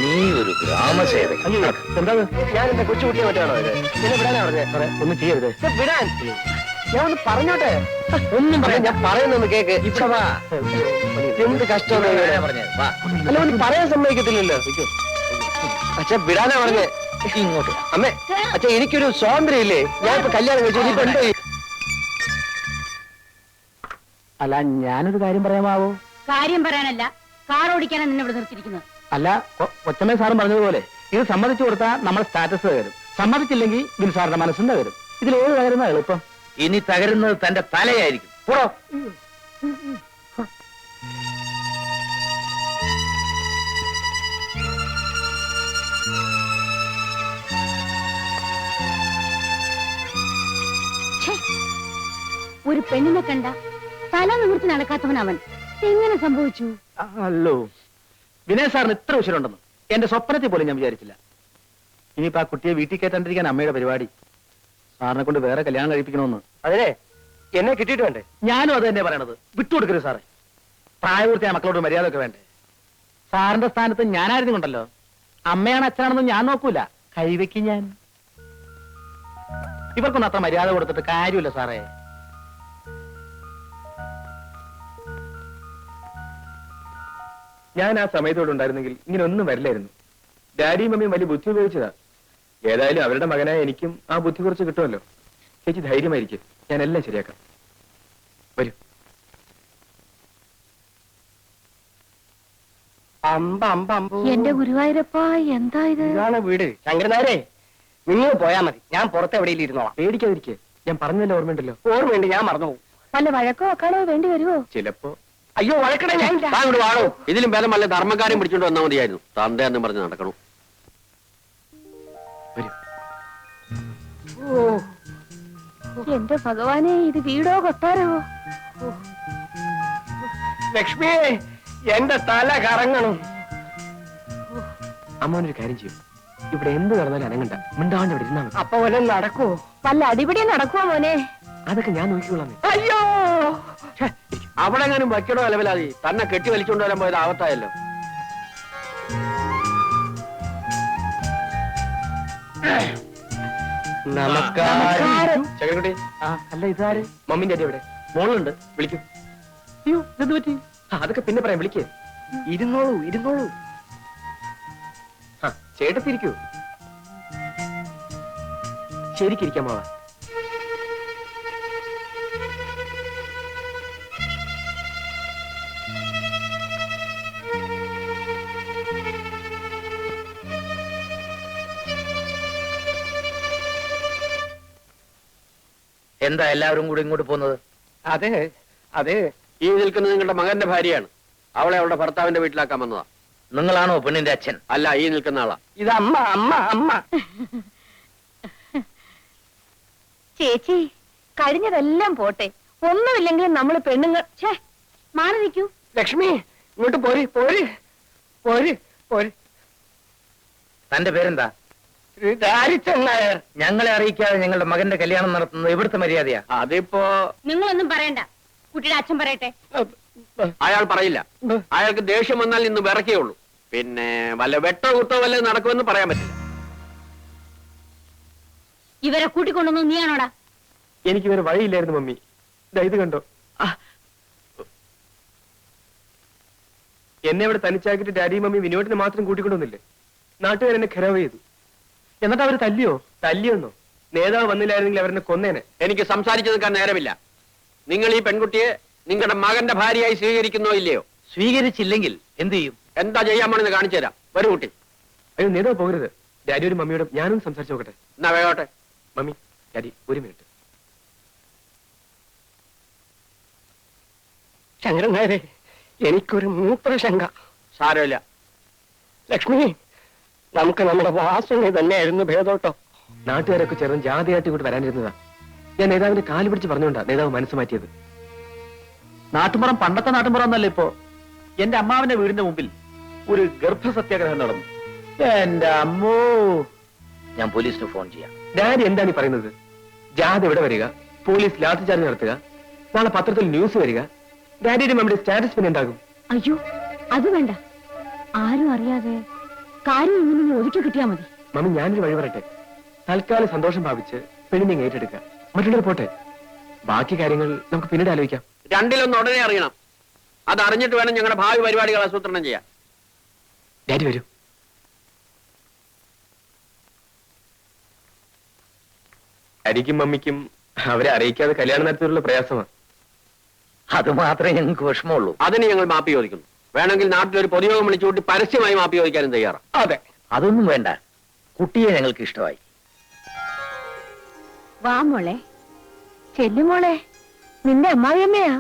നീ ഒരു ഗ്രാമസേവകൻ. എന്താ ഞാൻ എന്റെ കൊച്ചുകുട്ടിയെ മറ്റാണോ ഇത്? എന്നെ വിടാനാ പറഞ്ഞേ? ഒന്നും ചെയ്യരുത്. വിടാൻ ഞാൻ ഒന്ന് പറഞ്ഞോട്ടെ. ഒന്നും പറയാം. ഞാൻ പറയുന്നൊന്ന് കേക്ക്. ഇവിടെ വാ. എന്ത് കഷ്ടമാണ് അല്ല, ഒന്ന് പറയാൻ സമ്മതിക്കത്തില്ലല്ലോ. അച്ഛ വിടാനാ പറഞ്ഞേ. ഇങ്ങോട്ട് അമ്മേ. അച്ഛ എനിക്കൊരു സ്വാതന്ത്ര്യം ഇല്ലേ? ഞാൻ ഇപ്പൊ കല്യാണം കഴിച്ചു. ഇനിയിപ്പോ എന്തോ അല്ല, ഞാനൊരു കാര്യം പറയാമാവോ? കാര്യം പറയാനല്ല, കാർ ഓടിക്കാനാണ് നിന്നെ ഇവിടെ നിർത്തിയിരിക്കുന്നത്. അല്ല, കൊച്ചമ്മ സാറും പറഞ്ഞതുപോലെ ഇത് സമ്മതിച്ചു കൊടുത്താൽ നമ്മുടെ സ്റ്റാറ്റസ് തകരും, സമ്മതിച്ചില്ലെങ്കിൽ ബിൻ സാറിന്റെ മനസ്സും തകരും. ഇതിൽ ഏത് തകരുന്ന എളുപ്പം? ഇനി തകരുന്നത് തന്റെ തലയായിരിക്കും. പോടോ. ഒരു പെണ്ണിനെ കണ്ട തല നിവർത്തി നടക്കാത്തവനവൻ എങ്ങനെ സംഭവിച്ചു? അല്ലോ, വിനയ് സാറിന് ഇത്ര ഉശിരുണ്ടെന്ന് എന്റെ സ്വപ്നത്തിൽ പോലും ഞാൻ വിചാരിച്ചില്ല. ഇനിയിപ്പോ ആ കുട്ടിയെ വീട്ടിൽ കയറ്റാണ്ടിരിക്കാൻ അമ്മയുടെ പരിപാടി. സാറിനെ കൊണ്ട് വേറെ കല്യാണം കഴിപ്പിക്കണമെന്ന്. അതെ, എന്നെ കിട്ടിയിട്ട് വേണ്ടേ? ഞാനും അത് തന്നെ പറയണത്. വിട്ടുകൊടുക്കരുത് സാറേ. പ്രായപൂർത്തിയായ മക്കളോട് മര്യാദ ഒക്കെ വേണ്ടേ? സാറിന്റെ സ്ഥാനത്ത് ഞാനായിരുന്നു കൊണ്ടല്ലോ. അമ്മയാണ് അച്ഛനാണെന്നും ഞാൻ നോക്കൂല. കൈവയ്ക്ക് ഞാൻ. ഇവർക്കൊന്നും അത്ര മര്യാദ കൊടുത്തിട്ട് കാര്യമില്ല സാറേ. ഞാൻ ആ സമയത്തോടെ ഉണ്ടായിരുന്നെങ്കിൽ ഇങ്ങനെ ഒന്നും വരില്ലായിരുന്നു. ഡാഡിയും മമ്മിയും വലിയ ബുദ്ധി ഉപയോഗിച്ചതാ. ഏതായാലും അവരുടെ മകനായ എനിക്കും ആ ബുദ്ധി കുറച്ച് കിട്ടുമല്ലോ. ചേച്ചി ധൈര്യമായിരിക്കും, ഞാൻ എല്ലാം ശരിയാക്കാം. വരൂ. എന്റെ ഗുരുവായൂരപ്പ, എന്താ ഇത്? ഇതാണ് വീട്. ശങ്കരനാരെ, നിങ്ങൾ പോയാ മതി. ഞാൻ പുറത്ത് എവിടെയെങ്കിലും ഇരുന്നോളാം. പേടിക്കാതിരിക്കെ. ഞാൻ പറഞ്ഞല്ലോ, ഓർമ്മയുണ്ടല്ലോ. ഓർമ്മയുണ്ട്, ഞാൻ മറന്നുപോകും. വല്ല വഴക്കോ വെക്കാനോ വേണ്ടി വരുമോ? ചിലപ്പോ. അയ്യോ, വഴക്കണേ. ഞാൻ അങ്ങോട്ട് വാടോ. ഇതിലും ഭേദം വല്ല ധർമ്മക്കാരും പിടിച്ചോണ്ട് വന്നാൽ മതിയായിരുന്നു. തന്തയെന്നും പറഞ്ഞ് നടക്കണം. എന്റെ ഭഗവാനെ, ഇത് വീടോ കൊട്ടാരവോ? ലക്ഷ്മി, എന്റെ തല കറങ്ങണം. അമ്മോനൊരു കാര്യം ചെയ്യും. ഇവിടെ എന്ത് നടന്നാലും അനങ്ങണ്ട. മിണ്ടാണ്ട് ഇവിടെ ഇരുന്നാ മതി. അപ്പൊ വല്ല നടക്കുവോ? വല്ല അടിപിടി നടക്കുവോ മോനെ? അതൊക്കെ ഞാൻ നോക്കിക്കൊള്ളാം. അയ്യോ, അവിടെ എങ്ങാനും വയ്ക്കണോ അലവലാതി? തന്നെ കെട്ടി വലിച്ചോണ്ട് വരാൻ പോയത് ആവത്തായല്ലോ. നമസ്കാരം. ചകരക്കുട്ടി. അല്ല, ഇതാര്? മമ്മിന്റെ അടി എവിടെ? മോളുണ്ട്, വിളിക്കൂ. അയ്യോ, ഇതെന്ത് പറ്റി? അതൊക്കെ പിന്നെ പറയാം, വിളിക്കേ. ഇരുന്നോളൂ, ഇരുന്നോളൂ. ചേട്ടത്തിരിക്കൂ. ശരിക്കിരിക്കാമോ? എന്താ എല്ലാവരും കൂടി ഇങ്ങോട്ട് പോകുന്നത്? അതെ അതെ, ഈ നിൽക്കുന്നത് നിങ്ങളുടെ മകന്റെ ഭാര്യയാണ്. അവളെ അവളുടെ ഭർത്താവിന്റെ വീട്ടിലാക്കാൻ വന്നതാ. നിങ്ങളാണോ പെണ്ണിന്റെ അച്ഛൻ? അല്ല, ഈ നിൽക്കുന്ന ആളാ. ഇത് അമ്മ. അമ്മ അമ്മ ചേച്ചി, കഴിഞ്ഞതെല്ലാം പോട്ടെ. ഒന്നുമില്ലെങ്കിലും നമ്മള് പെണ്ണുങ്ങൾ. മാറി നിൽക്കൂ. ലക്ഷ്മി, ഇങ്ങോട്ട് പോര് പോര് പോര് പോര്. തന്റെ പേരെന്താ? നായർ. ഞങ്ങളെ അറിയിക്കാതെ ഞങ്ങളുടെ മകന്റെ കല്യാണം നടത്തുന്നത് ഇവിടുത്തെ മര്യാദയാ. അതിപ്പോ നിങ്ങളൊന്നും പറയണ്ട, കുട്ടിയുടെ അച്ഛൻ പറയട്ടെ. അയാൾ പറയില്ല. അയാൾക്ക് ദേഷ്യം വന്നാൽ ഇന്ന് വിറക്കേയുള്ളൂ. പിന്നെ വല്ല വെട്ടോ കുത്തോ വല്ല നടക്കുമെന്ന് പറയാൻ പറ്റില്ല. ഇവരെ കൂട്ടിക്കൊണ്ടൊന്നും നീയാണോടാ? എനിക്ക് വേറെ വഴിയില്ലായിരുന്നു മമ്മി. ഇത് കണ്ടോ? എന്നെ ഇവിടെ തനിച്ചാക്കിട്ട് ഡാഡിയും മമ്മി വിനോദിനെ മാത്രം കൂട്ടിക്കൊണ്ടൊന്നില്ലേ? നാട്ടുകാരെന്നെ ഖരാവ് ചെയ്തു. എന്നിട്ട് അവര് തല്ലിയോ? തല്ലിയൊന്നോ? നേതാവ് വന്നില്ലായിരുന്നെങ്കിൽ അവരെന്നെ കൊന്നേനെ. എനിക്ക് സംസാരിച്ചു നിൽക്കാൻ നേരമില്ല. നിങ്ങൾ ഈ പെൺകുട്ടിയെ നിങ്ങളുടെ മകന്റെ ഭാര്യയായി സ്വീകരിക്കുന്നോ ഇല്ലയോ? സ്വീകരിച്ചില്ലെങ്കിൽ എന്ത് ചെയ്യും? എന്താ ചെയ്യാമെന്ന് കാണിച്ചു തരാം. വരൂ കുട്ടി. അയ്യോ, നേതാവ് പോകരുത്. ഡാഡിയോടും മമ്മിയോടും ഞാനൊന്ന് സംസാരിച്ചു നോക്കട്ടെ. എന്നാ വേഗോട്ടെ. മമ്മി, ഡാഡി, ഒരു മിനിറ്റ്. ശങ്കരൻ നായരെ, എനിക്കൊരു മൂത്രശങ്ക. സാരമില്ല. ലക്ഷ്മി, നമുക്ക് നമ്മുടെ വാസന തന്നെയായിരുന്നു ഭേദോട്ടോ. നാട്ടുകാരൊക്കെ ചേർന്ന് ജാതിയായിട്ട് ഇങ്ങോട്ട് വരാനിരുന്നതാ. ഞാൻ നേതാവിന്റെ കാല് പിടിച്ച് പറഞ്ഞുകൊണ്ടാ നേതാവ് മനസ്സ് മാറ്റിയത്. നാട്ടുമ്പുറം പണ്ടത്തെ നാട്ടുമ്പുറം എന്നല്ല ഇപ്പോ. എന്റെ അമ്മാവിന്റെ വീടിന്റെ മുമ്പിൽ ഒരു ഗർഭസത്യാഗ്രഹം നടന്നു. എന്റെ അമ്മോ, ഞാൻ പോലീസിന് ഫോൺ ചെയ്യാം. ഡാഡി എന്താണ് ഈ പറയുന്നത്? ജാഥ ഇവിടെ വരിക, പോലീസ് ലാത്തിചാർജ് നടത്തുക, നാളെ പത്രത്തിൽ ന്യൂസ് വരിക. ഡാഡിയുടെ മമ്മിയുടെ സ്റ്റാറ്റസ് പിന്നെ ഉണ്ടാകും. അയ്യോ, അത് വേണ്ട. ആരും അറിയാതെ കാര്യം ഇങ്ങനെ ഒതുക്കി കിട്ടിയാ മതി. മമ്മി ഞാനൊരു വഴി പറയട്ടെ. തൽക്കാലം സന്തോഷം ഭാവിച്ച് പെണ്ണിനെ ഏറ്റെടുക്കുക. മറ്റുള്ളവർ പോട്ടെ, ബാക്കി കാര്യങ്ങൾ നമുക്ക് പിന്നീട് ആലോചിക്കാം. രണ്ടിലൊന്ന് ഉടനെ അറിയണം. അത് അറിഞ്ഞിട്ട് വേണം ഞങ്ങളുടെ ഭാവി പരിപാടികൾ ആസൂത്രണം ചെയ്യാൻ. ഡാഡി വരൂ. ഡാഡിക്കും മമ്മിക്കും അവരെ അറിയിക്കാതെ കല്യാണം നടത്തിയുള്ള പ്രയാസമാണ്. അത് മാത്രമേ ഞങ്ങൾക്ക് വിഷമമുള്ളൂ. അതിന് ഞങ്ങൾ മാപ്പി ചോദിക്കുന്നു. വേണമെങ്കിൽ നാട്ടിലൊരു പൊതുയോഗം വിളിച്ചുകൂട്ടി പരസ്യമായി മാപ്പി ചോദിക്കാനും തയ്യാറാണ്. അതെ, അതൊന്നും വേണ്ട. കുട്ടിയെ ഞങ്ങൾക്ക് ഇഷ്ടമായി. വാ മോളെ, ചെല്ലുമോളെ, നിന്റെ അമ്മായിയമ്മയാ.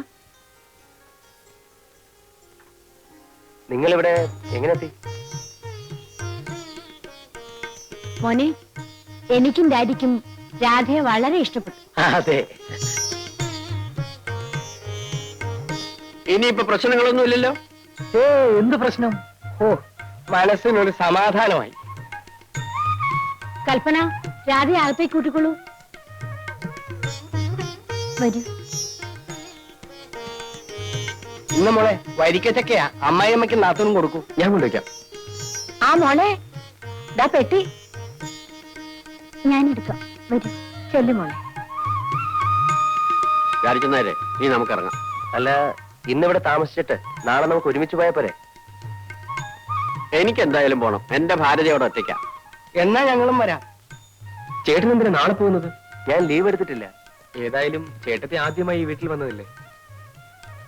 നിങ്ങളിവിടെ എങ്ങനെ എത്തി? മോനെ, എനിക്കും ഡാഡിക്കും രാധയെ വളരെ ഇഷ്ടപ്പെട്ടു. അതെ, ഇനിയിപ്പോ പ്രശ്നങ്ങളൊന്നും ഇല്ലല്ലോ. എന്ത് പ്രശ്നം? ഓ, മനസ്സിനൊരു സമാധാനമായി. കൽപ്പന, രാധയെ അകത്തേക്ക് കൂട്ടിക്കൊള്ളൂ. വരൂ. ഇന്ന് മോളെ വരിക്കച്ചക്കയാ, അമ്മായിയമ്മയ്ക്ക് നാത്തൂനും കൊടുക്കൂ. ഞാൻ കൊണ്ടുവയ്ക്കാം. ആ മോളെ, ദാ പെട്ടി ഞാനെടുക്കാം. വരൂ, ചെല്ലുമോളെ. രാജിച്ചെന്നേരെ നീ നമുക്കിറങ്ങാം. അല്ല, ഇന്നിവിടെ താമസിച്ചിട്ട് നാളെ നമുക്ക് ഒരുമിച്ച് പോയാ പോരെ? എനിക്ക് എന്തായാലും പോണം. എന്റെ ഭാരതയോടെ ഒറ്റയ്ക്കാം. എന്നാ ഞങ്ങളും വരാം. ചേട്ടൻ എന്തിനാ നാളെ പോകുന്നത്? ഞാൻ ലീവ് എടുത്തിട്ടില്ല. ഏതായാലും ചേട്ടത്തി ആദ്യമായി ഈ വീട്ടിൽ വന്നതല്ലേ.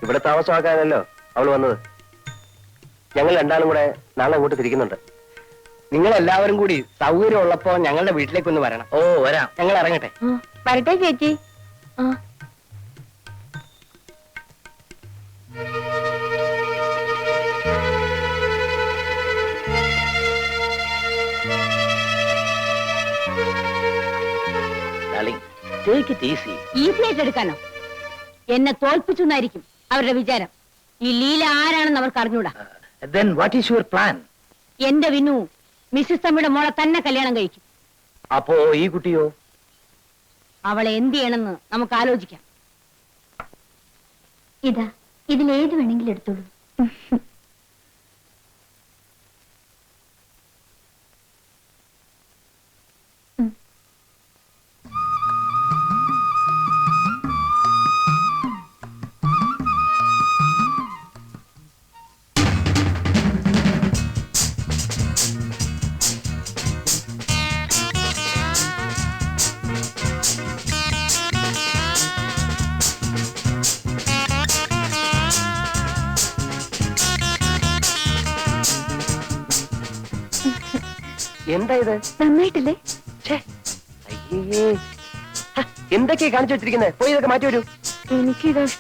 ഇവിടെ താമസമാക്കാനല്ലോ അവൾ വന്നത്. ഞങ്ങൾ രണ്ടാളും കൂടെ നാളെ അങ്ങോട്ട് തിരിക്കുന്നുണ്ട്. നിങ്ങൾ എല്ലാവരും കൂടി സൗകര്യം ഉള്ളപ്പോ ഞങ്ങളുടെ വീട്ടിലേക്കൊന്ന് വരണം. ഓ വരാം. ഞങ്ങൾ ഇറങ്ങട്ടെ. വരട്ടെ ചേച്ചി. ആ, darling, take it easy. Easy ആയിട്ട് എടുക്കാനോ? എന്നെ തോൽപ്പിച്ചു എന്നായിരിക്കും അവരുടെ വിചാരം. ഈ ലീല ആരാണെന്ന് അവർക്ക് അറിഞ്ഞൂടാ. Then what is your plan? എന്റെ വിനു മിസ്സിസ് തമ്മിയുടെ മോളെ തന്നെ കല്യാണം കഴിക്കും. അപ്പോ ഈ കുട്ടിയോ? അവളെ എന്ത് ചെയ്യണമെന്ന് നമുക്ക് ആലോചിക്കാം. ഇതാ, ഇതിലേത് വേണമെങ്കിലും എടുത്തോളൂ. എന്താ ഇത്? നന്നായിട്ടില്ലേ? അയ്യേ, എന്തൊക്കെയാ കാണിച്ചു വെച്ചിരിക്കുന്നത്? പോയി ഇതൊക്കെ മാറ്റി വരൂ. എനിക്കിതാ ഇഷ്ടം.